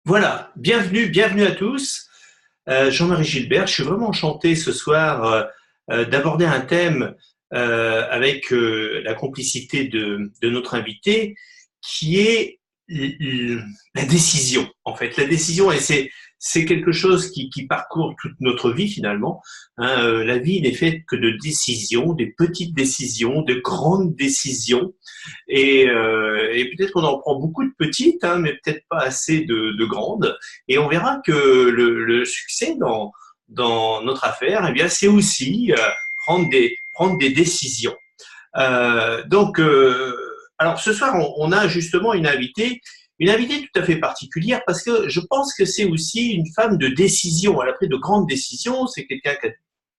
Voilà, bienvenue à tous. Jean-Marie Gilbert, je suis vraiment enchanté ce soir d'aborder un thème avec la complicité de notre invité, qui est la décision. En fait, la décision, et c'est quelque chose qui parcourt toute notre vie finalement. Hein. La vie n'est faite que de décisions, des petites décisions, de grandes décisions. Et peut-être qu'on en prend beaucoup de petites, hein, mais peut-être pas assez de grandes. Et on verra que le succès dans notre affaire, eh bien, c'est aussi prendre des décisions. Alors ce soir, on a justement une invitée tout à fait particulière parce que je pense que c'est aussi une femme de décision. Elle a pris de grandes décisions. C'est quelqu'un qui a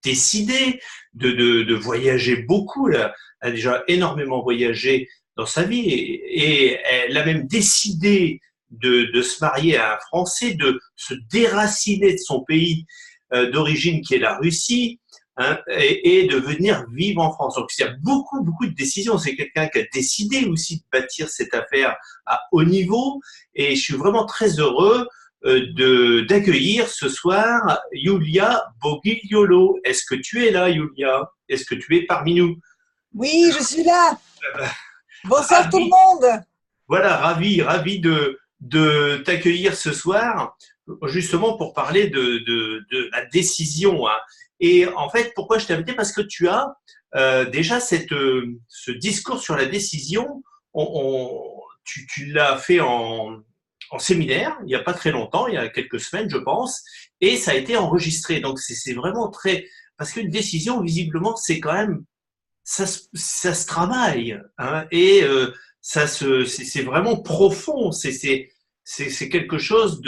décidé de voyager beaucoup. Elle a déjà énormément voyagé dans sa vie et elle a même décidé de se marier à un Français, de se déraciner de son pays d'origine qui est la Russie, hein, et de venir vivre en France. Donc il y a beaucoup de décisions. C'est quelqu'un qui a décidé aussi de bâtir cette affaire à haut niveau et je suis vraiment très heureux d'accueillir ce soir Yulia Bogigliolo. Est-ce que tu es là, Yulia? Est-ce que tu es parmi nous? Oui, je suis là. Bonsoir tout le Ravi, monde. voilà, ravi de t'accueillir ce soir, justement pour parler de la décision, hein. Et en fait, pourquoi je t'ai invité? Parce que tu as déjà ce discours sur la décision, tu l'as fait en séminaire, il n'y a pas très longtemps, il y a quelques semaines, je pense, et ça a été enregistré. Donc, c'est vraiment très... Parce qu'une décision, visiblement, c'est quand même ça se travaille, hein, et c'est vraiment profond. C'est quelque chose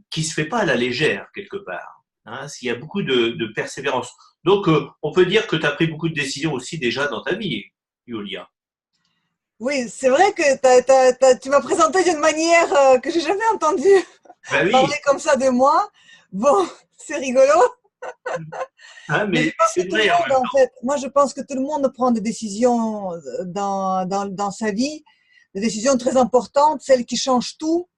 qui se fait pas à la légère quelque part. Hein, il y a beaucoup de persévérance. Donc, on peut dire que tu as pris beaucoup de décisions aussi déjà dans ta vie, Yulia. Oui, c'est vrai que tu m'as présenté d'une manière que j'ai jamais entendu Ben parler oui, comme ça de moi. Bon, c'est rigolo, hein, mais je mais pense que c'est tout le vrai en monde, même en fait, moi je pense que tout le monde prend des décisions dans sa vie, des décisions très importantes, celles qui changent tout. temps.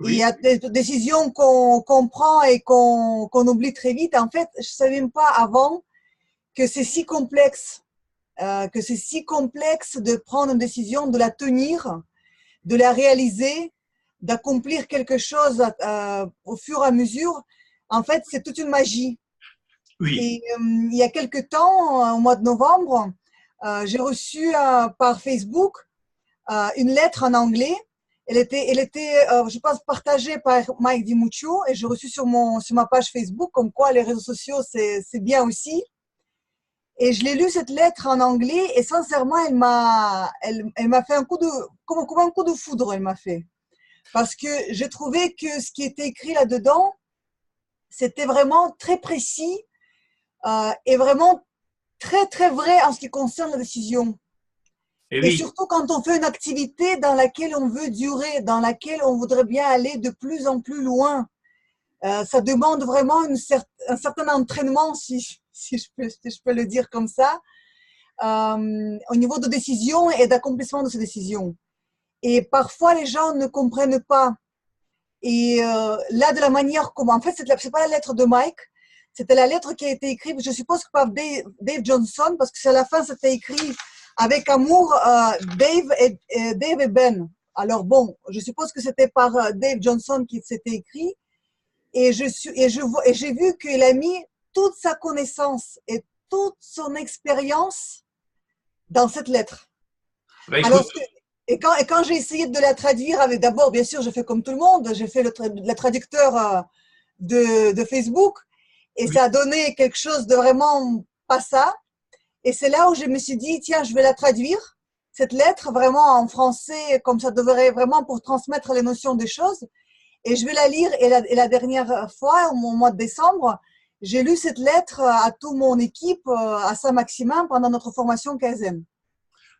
Il y Oui, a des décisions qu'on prend et qu'on oublie très vite. En fait, je savais même pas avant que c'est si complexe. Que c'est si complexe de prendre une décision, de la tenir, de la réaliser, d'accomplir quelque chose au fur et à mesure. En fait, c'est toute une magie. oui. Et il y a quelque temps, au mois de novembre, j'ai reçu par Facebook une lettre en anglais. Je pense, partagée par Mike DiMuccio et j'ai reçu sur ma page Facebook comme quoi les réseaux sociaux, c'est bien aussi. Et je l'ai lu cette lettre en anglais et sincèrement, elle m'a fait un coup de, comme un coup de foudre, elle m'a fait. Parce que j'ai trouvé que ce qui était écrit là-dedans, c'était vraiment très précis et vraiment très vrai en ce qui concerne la décision. Et Et oui, surtout quand on fait une activité dans laquelle on veut durer, dans laquelle on voudrait bien aller de plus en plus loin. Ça demande vraiment un certain entraînement, si je peux le dire comme ça, au niveau de décision et d'accomplissement de ces décisions. Et parfois, les gens ne comprennent pas. Et là, de la manière comment, en fait, c'est pas la lettre de Mike, c'était la lettre qui a été écrite, je suppose que par Dave Johnson, parce que c'est à la fin, c'était écrit avec amour Dave et Ben. Alors bon, je suppose que c'était par Dave Johnson qui s'était écrit. Et j'ai vu qu'il a mis toute sa connaissance et toute son expérience dans cette lettre. bah écoute, Alors, et quand j'ai essayé de la traduire, d'abord, bien sûr, j'ai fait comme tout le monde, j'ai fait le traducteur de Facebook, et oui, ça a donné quelque chose de vraiment pas ça. Et c'est là où je me suis dit, tiens, je vais la traduire, cette lettre, vraiment en français, comme ça devrait vraiment pour transmettre les notions des choses. Et je vais la lire. Et la dernière fois, au mois de décembre, j'ai lu cette lettre à toute mon équipe à Saint-Maximin pendant notre formation Kaizen.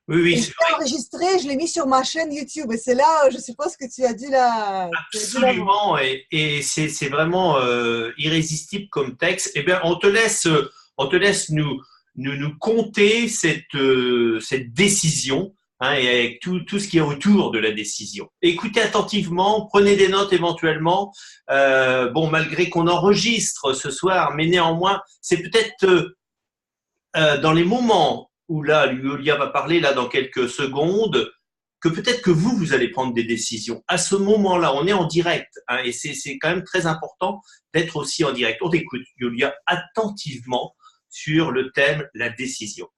oui, Et je c'est l'ai vrai. enregistré, je l'ai mis sur ma chaîne YouTube. Et c'est là, je suppose que tu as dû la voir. Absolument, et c'est vraiment irrésistible comme texte. Eh bien, on te laisse nous conter cette décision. hein, et avec tout ce qui est autour de la décision. Écoutez attentivement, prenez des notes éventuellement. Bon, malgré qu'on enregistre ce soir, mais néanmoins, c'est peut-être dans les moments où là, Yulia va parler là dans quelques secondes, que peut-être que vous allez prendre des décisions. À ce moment-là, on est en direct, hein, et c'est quand même très important d'être aussi en direct. On t'écoute, Yulia, attentivement sur le thème la décision.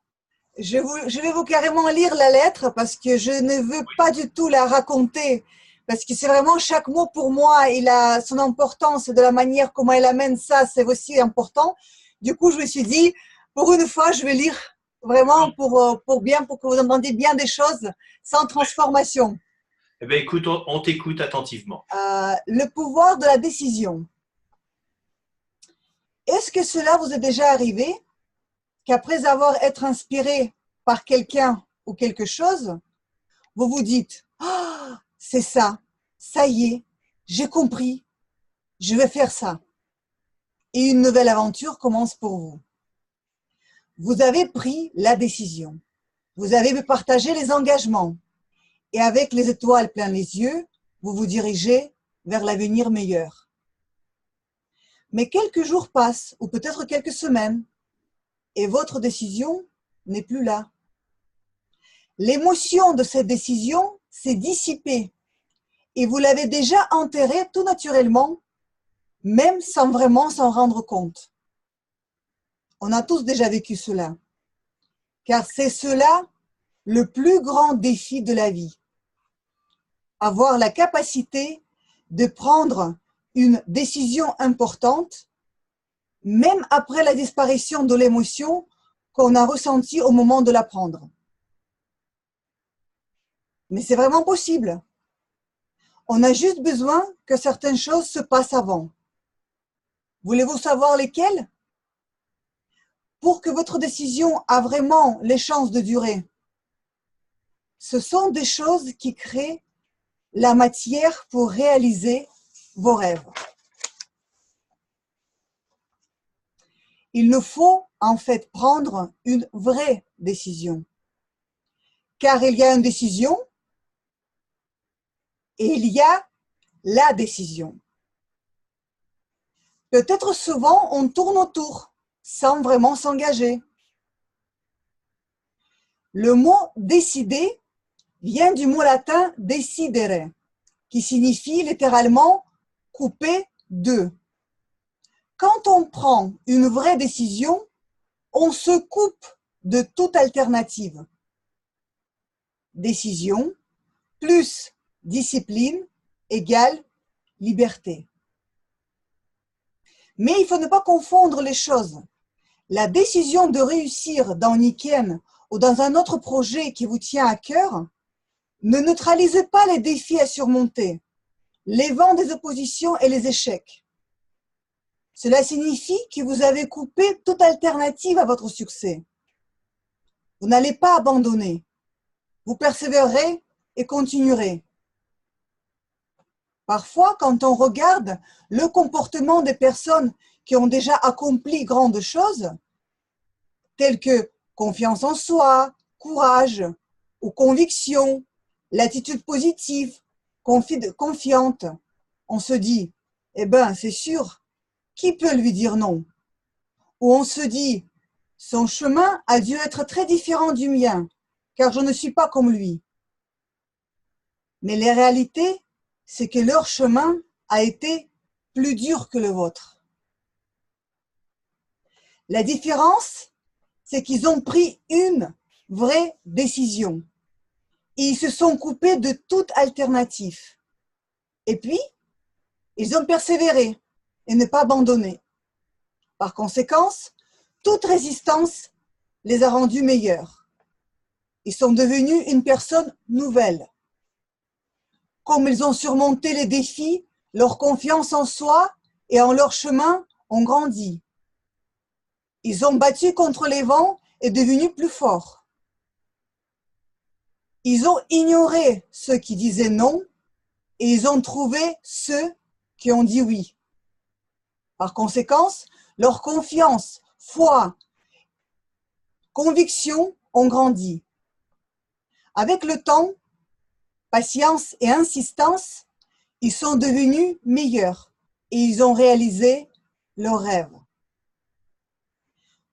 Je vais vous carrément lire la lettre parce que je ne veux pas du tout la raconter. Parce que c'est vraiment chaque mot pour moi, il a son importance de la manière comment elle amène ça, c'est aussi important. Du coup, je me suis dit, pour une fois, je vais lire vraiment pour que vous entendiez bien des choses sans transformation. Eh bien, écoute, on t'écoute attentivement. Le pouvoir de la décision. Est-ce que cela vous est déjà arrivé qu'après avoir été inspiré par quelqu'un ou quelque chose, vous vous dites « Ah, c'est ça, ça y est, j'ai compris, je vais faire ça. » Et une nouvelle aventure commence pour vous. Vous avez pris la décision. Vous avez partagé les engagements. Et avec les étoiles plein les yeux, vous vous dirigez vers l'avenir meilleur. Mais quelques jours passent, ou peut-être quelques semaines, et votre décision n'est plus là. L'émotion de cette décision s'est dissipée et vous l'avez déjà enterrée tout naturellement, même sans vraiment s'en rendre compte. On a tous déjà vécu cela, car c'est cela le plus grand défi de la vie. Avoir la capacité de prendre une décision importante, même après la disparition de l'émotion qu'on a ressentie au moment de la prendre. Mais c'est vraiment possible. On a juste besoin que certaines choses se passent avant. Voulez-vous savoir lesquelles? Pour que votre décision a vraiment les chances de durer, ce sont des choses qui créent la matière pour réaliser vos rêves. Il nous faut en fait prendre une vraie décision. Car il y a une décision et il y a la décision. Peut-être souvent on tourne autour sans vraiment s'engager. Le mot décider vient du mot latin decidere, qui signifie littéralement couper deux. Quand on prend une vraie décision, on se coupe de toute alternative. Décision plus discipline égale liberté. Mais il faut ne pas confondre les choses. La décision de réussir dans Niken ou dans un autre projet qui vous tient à cœur ne neutralise pas les défis à surmonter, les vents des oppositions et les échecs. Cela signifie que vous avez coupé toute alternative à votre succès. Vous n'allez pas abandonner. Vous persévérerez et continuerez. Parfois, quand on regarde le comportement des personnes qui ont déjà accompli grandes choses, telles que confiance en soi, courage ou conviction, l'attitude positive, confiante, on se dit, eh ben, c'est sûr, qui peut lui dire non? Ou on se dit, son chemin a dû être très différent du mien, car je ne suis pas comme lui. Mais la réalité, c'est que leur chemin a été plus dur que le vôtre. La différence, c'est qu'ils ont pris une vraie décision. Et ils se sont coupés de toute alternative. Et puis, ils ont persévéré et ne pas abandonné. Par conséquent, toute résistance les a rendus meilleurs. Ils sont devenus une personne nouvelle. Comme ils ont surmonté les défis, leur confiance en soi et en leur chemin ont grandi. Ils ont battu contre les vents et devenus plus forts. Ils ont ignoré ceux qui disaient non et ils ont trouvé ceux qui ont dit oui. Par conséquent, leur confiance, foi, conviction ont grandi. Avec le temps, patience et insistance, ils sont devenus meilleurs et ils ont réalisé leurs rêves.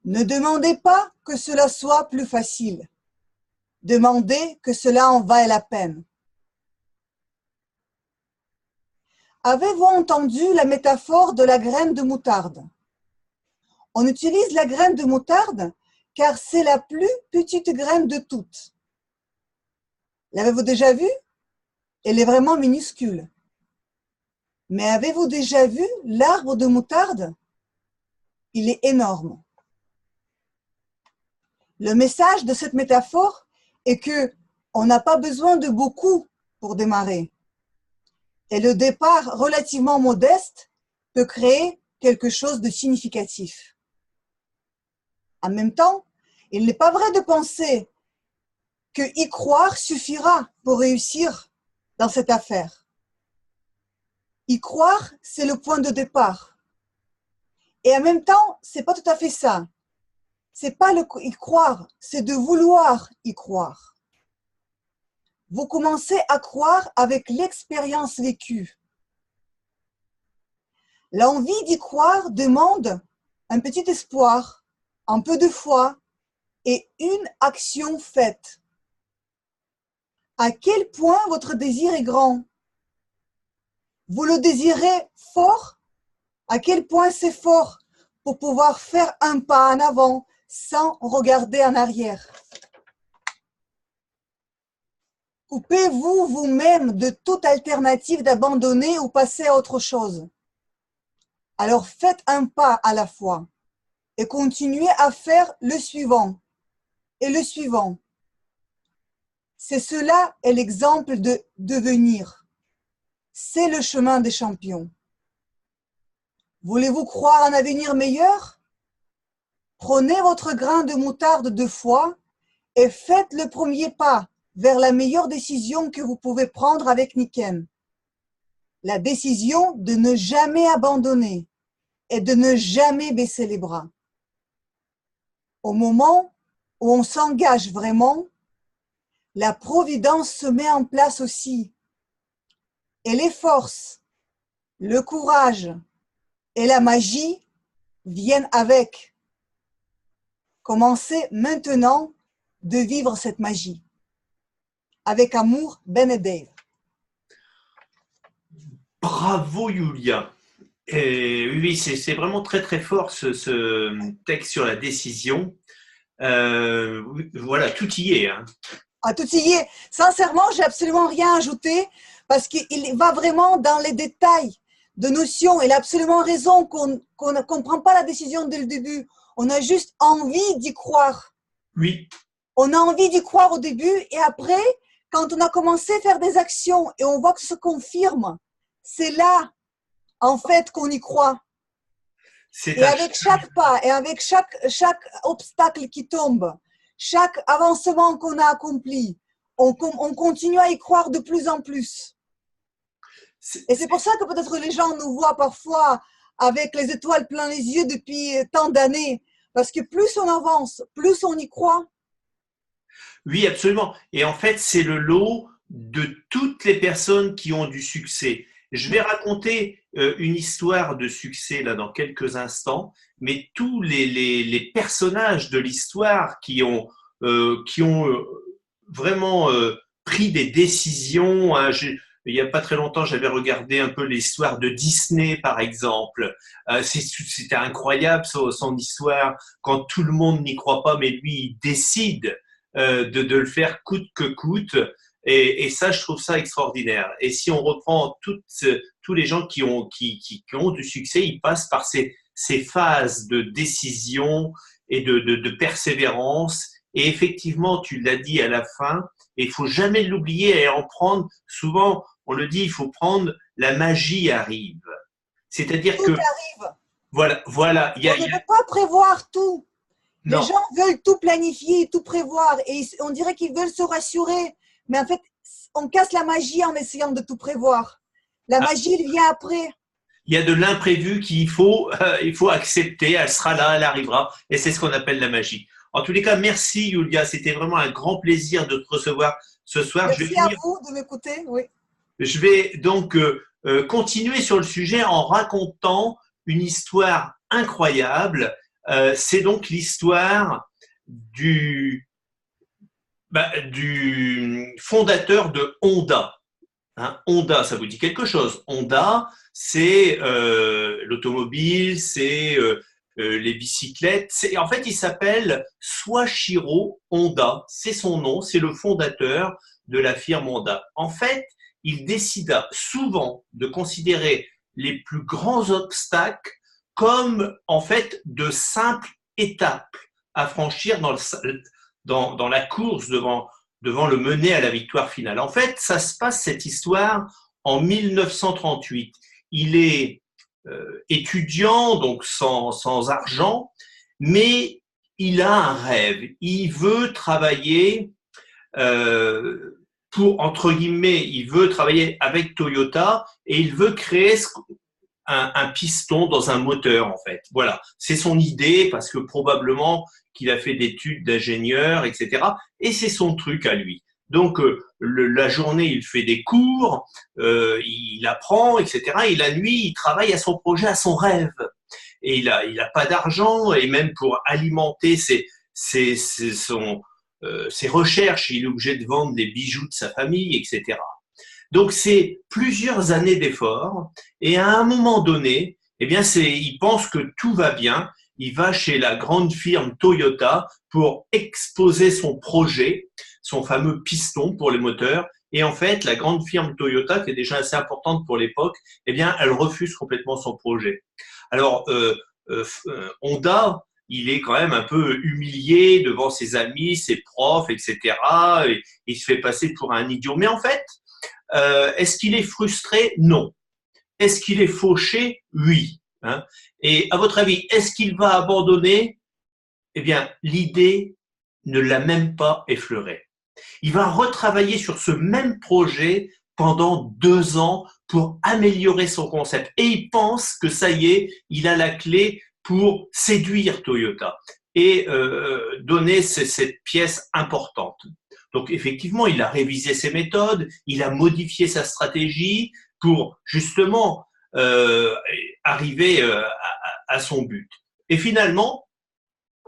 Ne demandez pas que cela soit plus facile. Demandez que cela en vaille la peine. Avez-vous entendu la métaphore de la graine de moutarde? On utilise la graine de moutarde car c'est la plus petite graine de toutes. L'avez-vous déjà vue? Elle est vraiment minuscule. Mais avez-vous déjà vu l'arbre de moutarde? Il est énorme. Le message de cette métaphore est que on n'a pas besoin de beaucoup pour démarrer. Et le départ relativement modeste peut créer quelque chose de significatif. En même temps, il n'est pas vrai de penser que y croire suffira pour réussir dans cette affaire. Y croire, c'est le point de départ. Et en même temps, c'est pas tout à fait ça. C'est pas y croire, c'est de vouloir y croire. Vous commencez à croire avec l'expérience vécue. L'envie d'y croire demande un petit espoir, un peu de foi et une action faite. À quel point votre désir est grand? Vous le désirez fort? À quel point c'est fort pour pouvoir faire un pas en avant sans regarder en arrière? Coupez-vous vous-même de toute alternative d'abandonner ou passer à autre chose. Alors faites un pas à la fois et continuez à faire le suivant et le suivant. C'est cela est l'exemple de devenir. C'est le chemin des champions. Voulez-vous croire à un avenir meilleur? Prenez votre grain de moutarde de foi et faites le premier pas vers la meilleure décision que vous pouvez prendre avec Niken. La décision de ne jamais abandonner et de ne jamais baisser les bras. Au moment où on s'engage vraiment, la providence se met en place aussi. Et les forces, le courage et la magie viennent avec. Commencez maintenant de vivre cette magie. Avec amour, Ben et Dave. Bravo Yulia. Et oui, c'est vraiment très très fort ce texte sur la décision. Voilà, tout y est. Hein. Ah, tout y est. Sincèrement, j'ai absolument rien ajouté parce qu'il va vraiment dans les détails de notions. Il a absolument raison qu'on ne comprend pas la décision dès le début. On a juste envie d'y croire. Oui. On a envie d'y croire au début et après, quand on a commencé à faire des actions et on voit que ça se confirme, c'est là, en fait, qu'on y croit. Et avec chaque pas et avec chaque obstacle qui tombe, chaque avancement qu'on a accompli, on continue à y croire de plus en plus. Et c'est pour ça que peut-être les gens nous voient parfois avec les étoiles plein les yeux depuis tant d'années. Parce que plus on avance, plus on y croit. Oui, absolument. Et en fait, c'est le lot de toutes les personnes qui ont du succès. Je vais raconter une histoire de succès là dans quelques instants, mais tous les personnages de l'histoire qui ont vraiment pris des décisions. Hein, il n'y a pas très longtemps, j'avais regardé un peu l'histoire de Disney, par exemple. C'était incroyable son histoire, quand tout le monde n'y croit pas, mais lui, il décide de le faire coûte que coûte. Et ça, je trouve ça extraordinaire. Et si on reprend tous les gens qui ont du succès, ils passent par ces phases de décision et de persévérance. Et effectivement, tu l'as dit à la fin, et il faut jamais l'oublier et en prendre. Souvent, on le dit, il faut prendre la magie arrive. C'est-à-dire que arrive. Voilà. On ne peut pas prévoir tout. Non. Les gens veulent tout planifier, tout prévoir, et on dirait qu'ils veulent se rassurer. Mais en fait, on casse la magie en essayant de tout prévoir. La magie, elle vient après. Il y a de l'imprévu il faut accepter. Elle sera là, elle arrivera, et c'est ce qu'on appelle la magie. En tous les cas, merci Yulia, c'était vraiment un grand plaisir de te recevoir ce soir. Merci à vous de m'écouter. Oui. Je vais donc continuer sur le sujet en racontant une histoire incroyable. C'est donc l'histoire du fondateur de Honda. Hein, Honda, ça vous dit quelque chose? Honda, c'est l'automobile, c'est les bicyclettes. En fait, il s'appelle Soichiro Honda. C'est son nom, c'est le fondateur de la firme Honda. En fait, il décida souvent de considérer les plus grands obstacles comme en fait de simples étapes à franchir dans la course devant le mener à la victoire finale. En fait, ça se passe cette histoire en 1938. Il est étudiant, donc sans argent, mais il a un rêve. Il veut travailler entre guillemets, il veut travailler avec Toyota et il veut créer un piston dans un moteur, en fait. Voilà, c'est son idée parce que probablement qu'il a fait des études d'ingénieur, etc. Et c'est son truc à lui. Donc, la journée, il fait des cours, il apprend, etc. Et la nuit, il travaille à son projet, à son rêve. Et il a pas d'argent, et même pour alimenter ses recherches, il est obligé de vendre des bijoux de sa famille, etc. Donc, c'est plusieurs années d'efforts. Et à un moment donné, eh bien, il pense que tout va bien. Il va chez la grande firme Toyota pour exposer son projet, son fameux piston pour les moteurs. Et en fait, la grande firme Toyota, qui est déjà assez importante pour l'époque, eh bien, elle refuse complètement son projet. Alors, Honda, il est quand même un peu humilié devant ses amis, ses profs, etc. Et il se fait passer pour un idiot. Mais en fait, est-ce qu'il est frustré? Non. Est-ce qu'il est fauché? Oui. Hein? Et à votre avis, est-ce qu'il va abandonner? Eh bien, l'idée ne l'a même pas effleuré. Il va retravailler sur ce même projet pendant 2 ans pour améliorer son concept. Et il pense que ça y est, il a la clé pour séduire Toyota et donner cette pièce importante. Donc effectivement, il a révisé ses méthodes, il a modifié sa stratégie pour justement arriver à son but. Et finalement,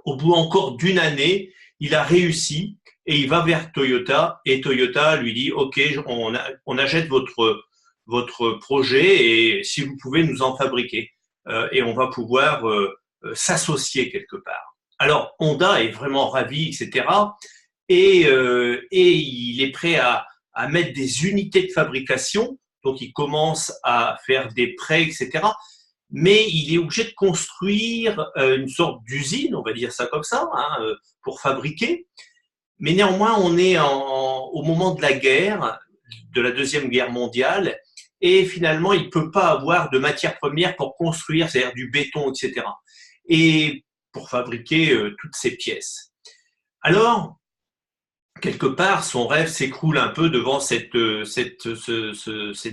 au bout encore d'une année, il a réussi et il va vers Toyota et Toyota lui dit « Ok, on achète votre projet et si vous pouvez nous en fabriquer et on va pouvoir s'associer quelque part. » Alors Honda est vraiment ravi, etc. Et il est prêt à mettre des unités de fabrication, donc il commence à faire des prêts, etc. Mais il est obligé de construire une sorte d'usine, on va dire ça comme ça, hein, pour fabriquer. Mais néanmoins, on est au moment de la guerre, de la Deuxième Guerre mondiale, et finalement, il ne peut pas avoir de matières premières pour construire, c'est-à-dire du béton, etc. Et pour fabriquer toutes ces pièces. Alors, quelque part, son rêve s'écroule un peu devant cette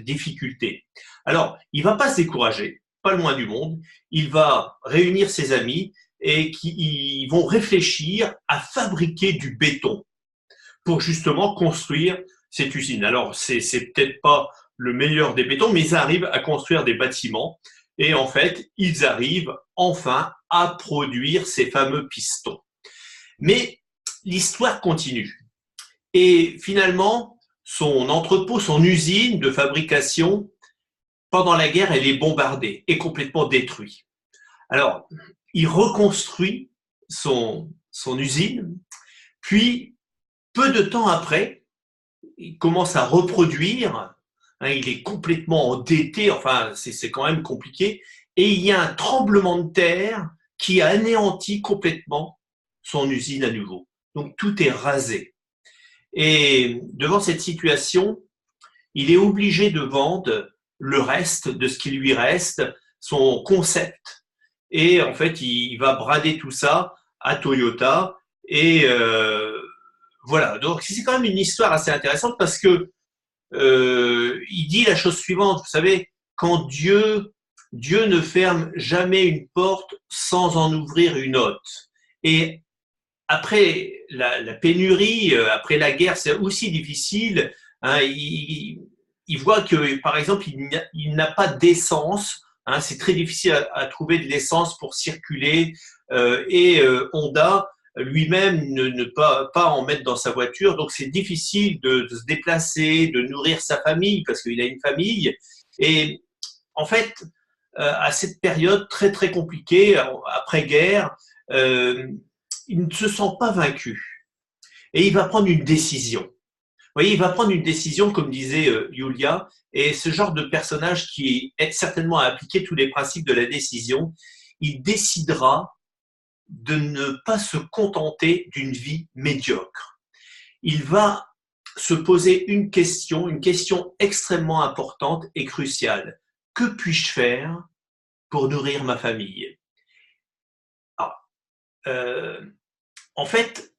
difficulté. Alors, il ne va pas se décourager, pas le moins du monde. Il va réunir ses amis et ils vont réfléchir à fabriquer du béton pour justement construire cette usine. Alors, c'est peut-être pas le meilleur des bétons, mais ils arrivent à construire des bâtiments et en fait, ils arrivent enfin à produire ces fameux pistons. Mais l'histoire continue. Et finalement, son entrepôt, son usine de fabrication, pendant la guerre, elle est bombardée et complètement détruite. Alors, il reconstruit son usine, puis peu de temps après, il commence à reproduire, hein, il est complètement endetté, enfin c'est quand même compliqué, et il y a un tremblement de terre qui a anéanti complètement son usine à nouveau. Donc tout est rasé. Et devant cette situation, il est obligé de vendre le reste de ce qui lui reste, son concept. Et en fait, il va brader tout ça à Toyota. Et voilà. Donc, c'est quand même une histoire assez intéressante parce que il dit la chose suivante. Vous savez, quand Dieu ne ferme jamais une porte sans en ouvrir une autre. Et après la pénurie, après la guerre, c'est aussi difficile. Hein, il voit que, par exemple, il n'a pas d'essence. Hein, c'est très difficile à trouver de l'essence pour circuler. Honda lui-même ne pas en mettre dans sa voiture. Donc, c'est difficile de se déplacer, de nourrir sa famille parce qu'il a une famille. Et en fait, à cette période très, très compliquée, après-guerre, il ne se sent pas vaincu. Et il va prendre une décision. Vous voyez, il va prendre une décision, comme disait Yulia, et ce genre de personnage qui aide certainement à appliquer tous les principes de la décision, il décidera de ne pas se contenter d'une vie médiocre. Il va se poser une question extrêmement importante et cruciale. Que puis-je faire pour nourrir ma famille? En fait,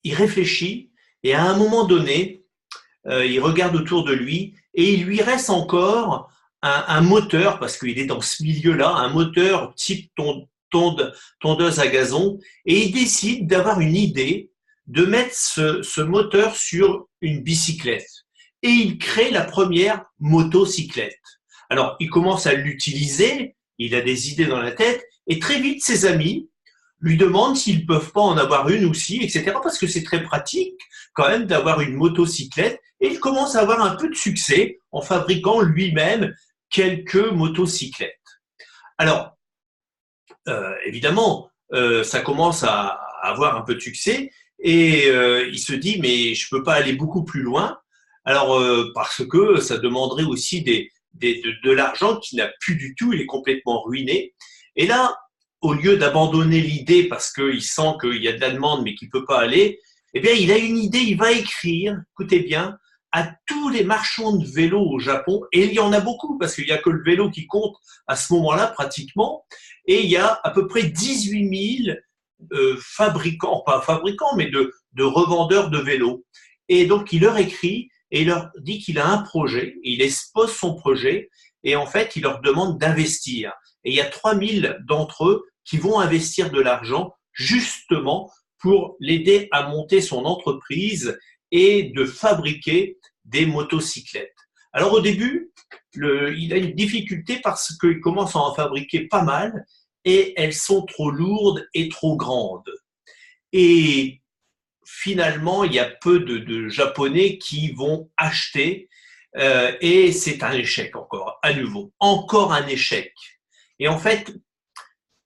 il réfléchit et à un moment donné, il regarde autour de lui et il lui reste encore un moteur, parce qu'il est dans ce milieu-là, un moteur type tondeuse à gazon, et il décide d'avoir une idée de mettre ce moteur sur une bicyclette. Et il crée la première motocyclette. Alors, il commence à l'utiliser, il a des idées dans la tête, et très vite, ses amis lui demandent s'ils peuvent pas en avoir une aussi, etc. Parce que c'est très pratique quand même d'avoir une motocyclette. Et il commence à avoir un peu de succès en fabriquant lui-même quelques motocyclettes. Alors, évidemment, ça commence à avoir un peu de succès et il se dit mais je peux pas aller beaucoup plus loin. Alors parce que ça demanderait aussi de l'argent qu'il n'a plus du tout, il est complètement ruiné. Et là, au lieu d'abandonner l'idée parce qu'il sent qu'il y a de la demande mais qu'il ne peut pas aller, eh bien, il a une idée, il va écrire, écoutez bien, à tous les marchands de vélos au Japon, et il y en a beaucoup parce qu'il n'y a que le vélo qui compte à ce moment-là pratiquement, et il y a à peu près 18 000 fabricants, pas fabricants, mais de revendeurs de vélos. Et donc, il leur écrit et il leur dit qu'il a un projet, il expose son projet, et en fait, il leur demande d'investir. Et il y a 3000 d'entre eux qui vont investir de l'argent justement pour l'aider à monter son entreprise et de fabriquer des motocyclettes. Alors au début, il a une difficulté parce qu'il commence à en fabriquer pas mal et elles sont trop lourdes et trop grandes. Et finalement, il y a peu de Japonais qui vont acheter et c'est un échec encore, à nouveau. Encore un échec. Et en fait,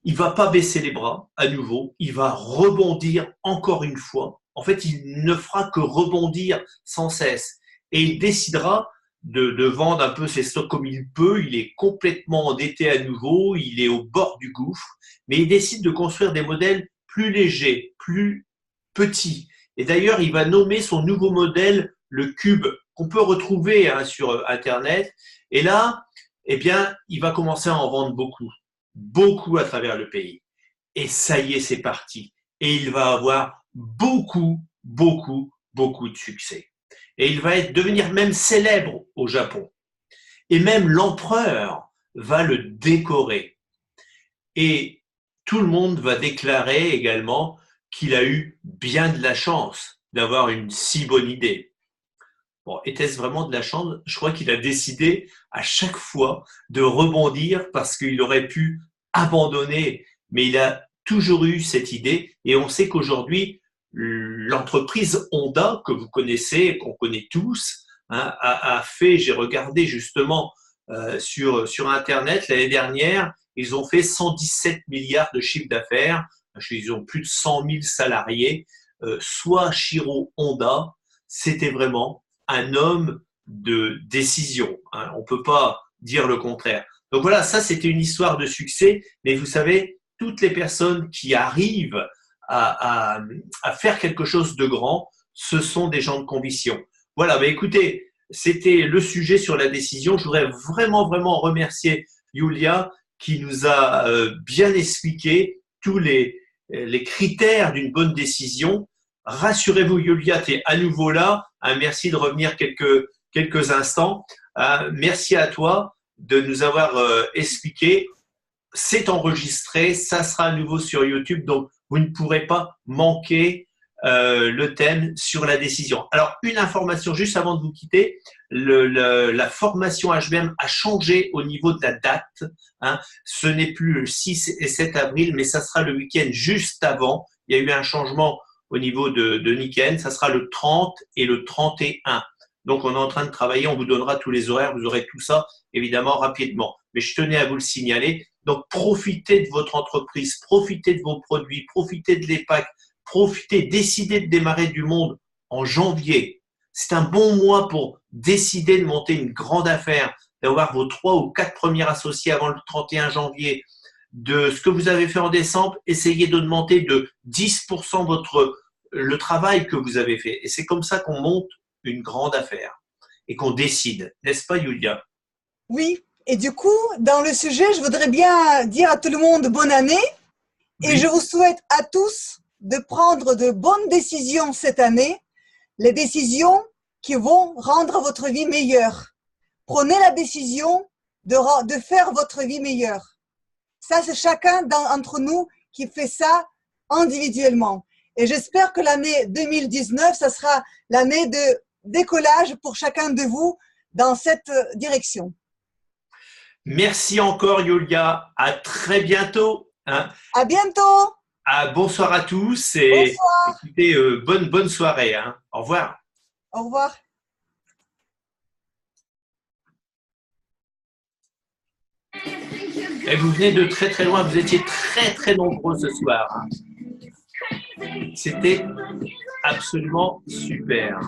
il va pas baisser les bras à nouveau, il va rebondir encore une fois. En fait, il ne fera que rebondir sans cesse. Et il décidera de vendre un peu ses stocks comme il peut. Il est complètement endetté à nouveau, il est au bord du gouffre. Mais il décide de construire des modèles plus légers, plus petits. Et d'ailleurs, il va nommer son nouveau modèle le Cube, qu'on peut retrouver sur Internet. Et là, eh bien, il va commencer à en vendre beaucoup à travers le pays. Et ça y est, c'est parti. Et il va avoir beaucoup de succès. Et il va devenir même célèbre au Japon. Et même l'empereur va le décorer. Et tout le monde va déclarer également qu'il a eu bien de la chance d'avoir une si bonne idée. Bon, était-ce vraiment de la chance? Je crois qu'il a décidé à chaque fois de rebondir parce qu'il aurait pu abandonner, mais il a toujours eu cette idée et on sait qu'aujourd'hui, l'entreprise Honda, que vous connaissez, qu'on connaît tous, a fait, j'ai regardé justement sur Internet l'année dernière, ils ont fait 117 milliards de chiffre d'affaires, ils ont plus de 100 000 salariés, soit Shiro Honda, c'était vraiment un homme de décision. On ne peut pas dire le contraire. Donc voilà, ça c'était une histoire de succès, mais vous savez, toutes les personnes qui arrivent à faire quelque chose de grand, ce sont des gens de conviction. Voilà, bah écoutez, c'était le sujet sur la décision. Je voudrais vraiment remercier Yulia qui nous a bien expliqué tous les critères d'une bonne décision. Rassurez-vous, Yulia, tu es à nouveau là. Merci de revenir quelques instants. Merci à toi de nous avoir expliqué. C'est enregistré, ça sera à nouveau sur YouTube. Donc, vous ne pourrez pas manquer le thème sur la décision. Alors, une information juste avant de vous quitter, la formation HBM a changé au niveau de la date. Hein. Ce n'est plus le 6 et 7 avril, mais ça sera le week-end juste avant. Il y a eu un changement au niveau de Niken. Ça sera le 30 et le 31. Donc, on est en train de travailler. On vous donnera tous les horaires. Vous aurez tout ça, évidemment, rapidement. Mais je tenais à vous le signaler. Donc, profitez de votre entreprise, profitez de vos produits, profitez de l'EPAC, profitez, décidez de démarrer du monde en janvier. C'est un bon mois pour décider de monter une grande affaire, d'avoir vos 3 ou 4 premiers associés avant le 31 janvier. De ce que vous avez fait en décembre, essayez d'augmenter de 10% le travail que vous avez fait. Et c'est comme ça qu'on monte une grande affaire et qu'on décide. N'est-ce pas, Yulia? Oui, et du coup, dans le sujet, je voudrais bien dire à tout le monde bonne année et je vous souhaite à tous de prendre de bonnes décisions cette année, les décisions qui vont rendre votre vie meilleure. Prenez la décision de faire votre vie meilleure. Ça, c'est chacun d'entre nous qui fait ça individuellement. Et j'espère que l'année 2019, ça sera l'année de décollage pour chacun de vous dans cette direction. Merci encore, Yulia. À très bientôt. Hein. À bientôt. Bonsoir à tous et bonsoir. Écoutez, bonne soirée. Hein. Au revoir. Au revoir. Et vous venez de très très loin, vous étiez très très nombreux ce soir. Hein. C'était absolument super.